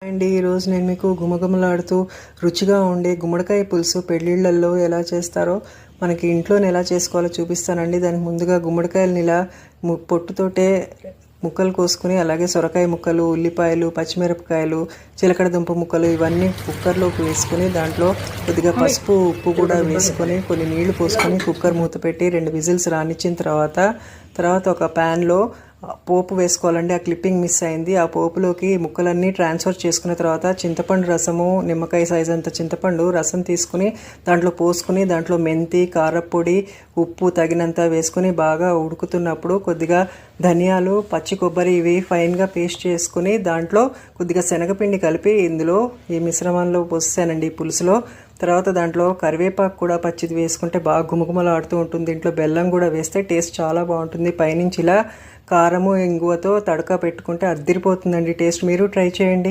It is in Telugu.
అండి ఈరోజు నేను మీకు గుమగుమలాడుతూ రుచిగా ఉండే గుమ్మడికాయ పులుసు పెళ్ళిళ్ళల్లో ఎలా చేస్తారో మనకి ఇంట్లోనే ఎలా చేసుకోవాలో చూపిస్తానండి. దానికి ముందుగా గుమ్మడికాయలని ఇలా పొట్టుతోటే ముక్కలు కోసుకుని, అలాగే సొరకాయ ముక్కలు, ఉల్లిపాయలు, పచ్చిమిరపకాయలు, చిలకడ దుంప ముక్కలు ఇవన్నీ కుక్కర్లోకి వేసుకొని దాంట్లో కొద్దిగా పసుపు ఉప్పు కూడా వేసుకొని కొన్ని నీళ్లు పోసుకొని కుక్కర్ మూత పెట్టి 2 విజిల్స్ రానిచ్చిన తర్వాత ఒక ప్యాన్లో పోపు వేసుకోవాలండి. ఆ క్లిప్పింగ్ మిస్ అయింది. ఆ పోపులోకి ముక్కలన్నీ ట్రాన్స్ఫర్ చేసుకున్న తర్వాత చింతపండు రసము, నిమ్మకాయ సైజ్ అంత చింతపండు రసం తీసుకుని దాంట్లో పోసుకుని దాంట్లో మెంతి, కారపొడి, ఉప్పు తగినంత వేసుకుని బాగా ఉడుకుతున్నప్పుడు కొద్దిగా ధనియాలు, పచ్చి కొబ్బరి ఇవి ఫైన్గా పేస్ట్ చేసుకుని దాంట్లో కొద్దిగా శనగపిండి కలిపి ఇందులో ఈ మిశ్రమంలో పోసానండి పులుసులో. తర్వాత దాంట్లో కరివేపాకు కూడా పచ్చిది వేసుకుంటే బాగా గుమగుమలాడుతూ ఉంటుంది. దీంట్లో బెల్లం కూడా వేస్తే టేస్ట్ చాలా బాగుంటుంది. పైనుంచి ఇలా కారము, ఇంగువతో తడక పెట్టుకుంటే అద్దిరిపోతుందండి టేస్ట్. మీరు ట్రై చేయండి.